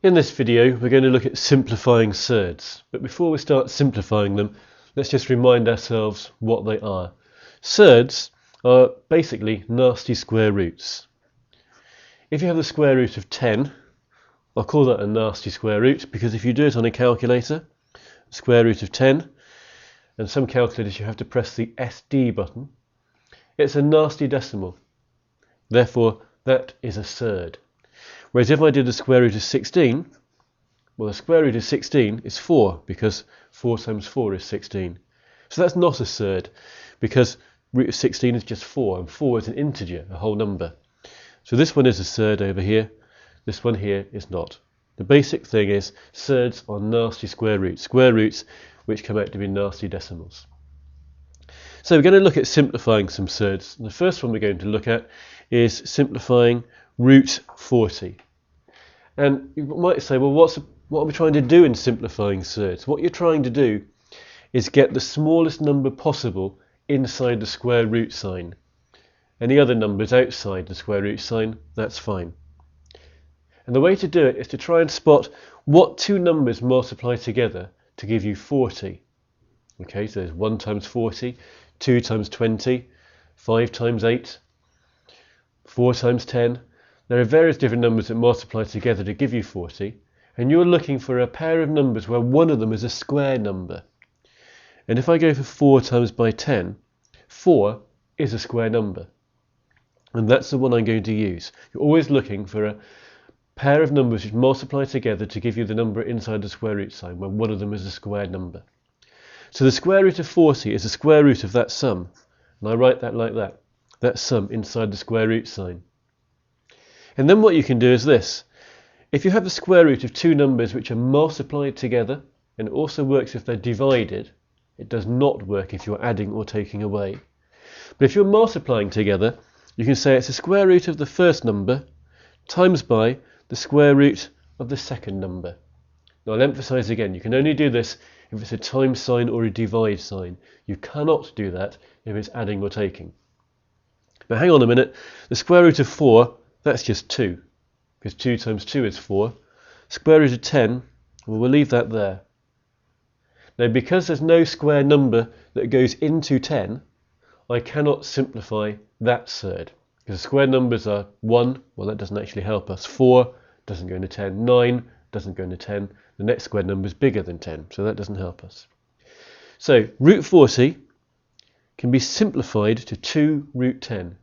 In this video we're going to look at simplifying surds, but before we start simplifying them, let's just remind ourselves what they are. Surds are basically nasty square roots. If you have the square root of 10, I'll call that a nasty square root because if you do it on a calculator, square root of 10, and some calculators you have to press the SD button, it's a nasty decimal. Therefore, that is a surd. Whereas if I did the square root of 16, well, the square root of 16 is 4 because 4 times 4 is 16. So that's not a surd because root of 16 is just 4 and 4 is an integer, a whole number. So this one is a surd over here, this one here is not. The basic thing is surds are nasty square roots which come out to be nasty decimals. So we're going to look at simplifying some surds. The first one we're going to look at is simplifying root 40. And you might say, well, what are we trying to do in simplifying surds? What you're trying to do is get the smallest number possible inside the square root sign. Any other numbers outside the square root sign, that's fine. And the way to do it is to try and spot what two numbers multiply together to give you 40. Okay, so there's 1 times 40, 2 times 20, 5 times 8, 4 times 10. There are various different numbers that multiply together to give you 40, and you're looking for a pair of numbers where one of them is a square number. And if I go for 4 times by 10, 4 is a square number. And that's the one I'm going to use. You're always looking for a pair of numbers which multiply together to give you the number inside the square root sign, where one of them is a square number. So the square root of 40 is the square root of that sum. And I write that like that. That sum inside the square root sign. And then what you can do is this. If you have the square root of two numbers which are multiplied together, and it also works if they're divided, it does not work if you're adding or taking away. But if you're multiplying together, you can say it's the square root of the first number times by the square root of the second number. Now I'll emphasize again, you can only do this if it's a times sign or a divide sign. You cannot do that if it's adding or taking. But hang on a minute, the square root of 4, that's just 2, because 2 times 2 is 4. Square root of 10, well, we'll leave that there. Now because there's no square number that goes into 10, I cannot simplify that surd. Because the square numbers are 1, well that doesn't actually help us. 4 doesn't go into 10, 9 doesn't go into 10. The next square number is bigger than 10, so that doesn't help us. So root 40 can be simplified to 2 root 10.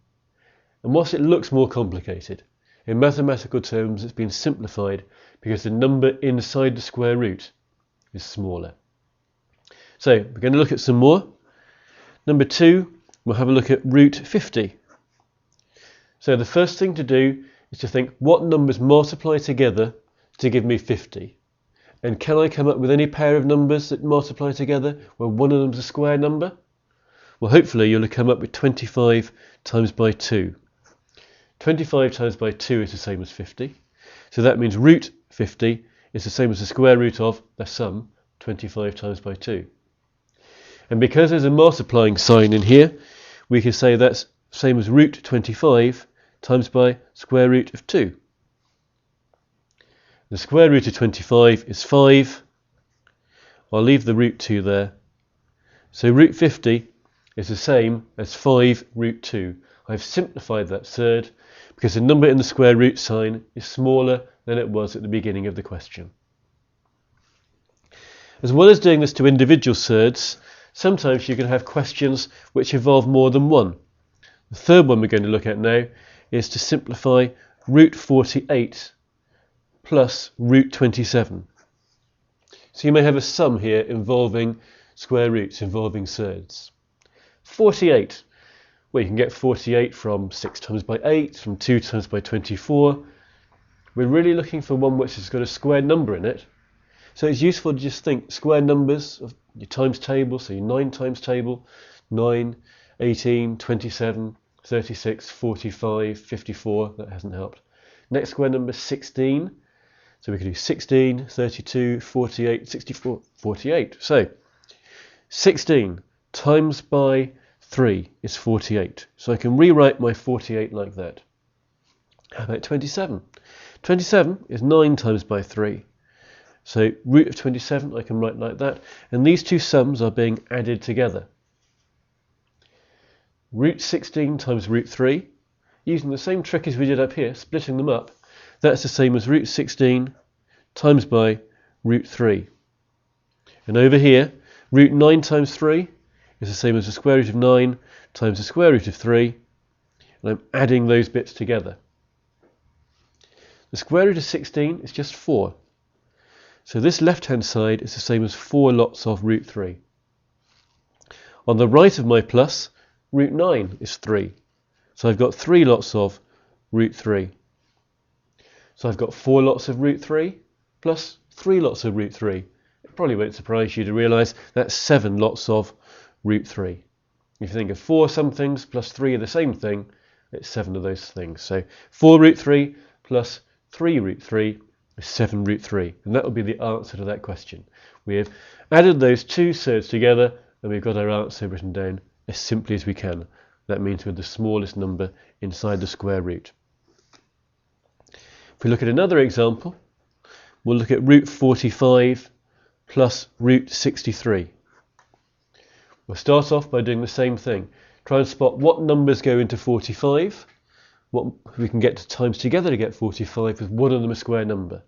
And whilst it looks more complicated, in mathematical terms it's been simplified because the number inside the square root is smaller. So we're going to look at some more. Number 2, we'll have a look at root 50. So the first thing to do is to think what numbers multiply together to give me 50. And can I come up with any pair of numbers that multiply together where one of them is a square number? Well, hopefully you'll come up with 25 times by 2. 25 times by 2 is the same as 50. So that means root 50 is the same as the square root of the sum, 25 times by 2. And because there's a multiplying sign in here, we can say that's the same as root 25 times by square root of 2. The square root of 25 is 5. I'll leave the root 2 there. So root 50 is the same as 5 root 2. I've simplified that surd because the number in the square root sign is smaller than it was at the beginning of the question. As well as doing this to individual surds, sometimes you can have questions which involve more than one. The third one we're going to look at now is to simplify root 48 plus root 27. So you may have a sum here involving square roots, involving surds. 48. Well, you can get 48 from 6 times by 8, from 2 times by 24. We're really looking for one which has got a square number in it. So it's useful to just think square numbers of your times table, so your 9 times table, 9, 18, 27, 36, 45, 54, that hasn't helped. Next square number 16, so we can do 16, 32, 48, 64, 48. So 16 times by 3 is 48. So I can rewrite my 48 like that. How about 27? 27 is 9 times by 3. So root of 27 I can write like that, and these two sums are being added together. Root 16 times root 3, using the same trick as we did up here, splitting them up, that's the same as root 16 times by root 3. And over here, root 9 times 3 is the same as the square root of 9 times the square root of 3, and I'm adding those bits together. The square root of 16 is just 4. So this left-hand side is the same as 4 lots of root 3. On the right of my plus, root 9 is 3. So I've got 3 lots of root 3. So I've got 4 lots of root 3 plus 3 lots of root 3. It probably won't surprise you to realise that's 7 lots of root 3. If you think of 4 somethings plus 3 of the same thing, it's 7 of those things. So 4 root 3 plus 3 root 3 is 7 root 3. And that will be the answer to that question. We have added those two surds together and we've got our answer written down as simply as we can. That means with the smallest number inside the square root. If we look at another example, we'll look at root 45 plus root 63. We'll start off by doing the same thing. Try and spot what numbers go into 45. What we can get to times together to get 45 with one of them a square number.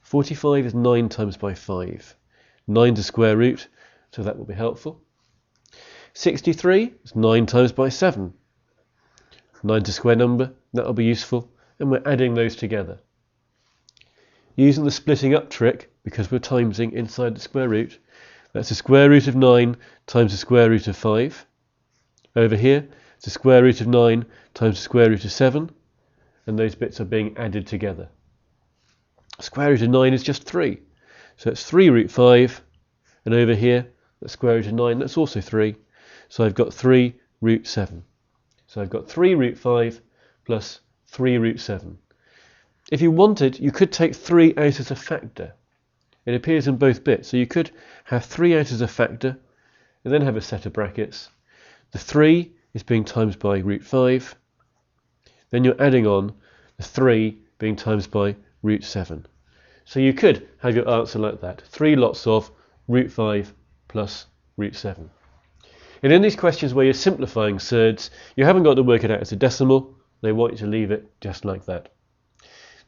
45 is 9 times by 5. 9 to square root, so that will be helpful. 63 is 9 times by 7. 9 to square number, that will be useful, and we're adding those together. Using the splitting up trick, because we're timesing inside the square root, that's the square root of 9 times the square root of 5. Over here, it's the square root of 9 times the square root of 7, and those bits are being added together. Square root of 9 is just 3, so it's 3 root 5, and over here, the square root of 9, that's also 3, so I've got 3 root 7. So I've got 3 root 5 plus 3 root 7. If you wanted, you could take 3 out as a factor. It appears in both bits, so you could have 3 out as a factor, and then have a set of brackets. The 3 is being times by root 5, then you're adding on the 3 being times by root 7. So you could have your answer like that, 3 lots of root 5 plus root 7. And in these questions where you're simplifying surds, you haven't got to work it out as a decimal, they want you to leave it just like that.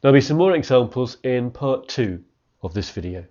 There'll be some more examples in part 2 of this video.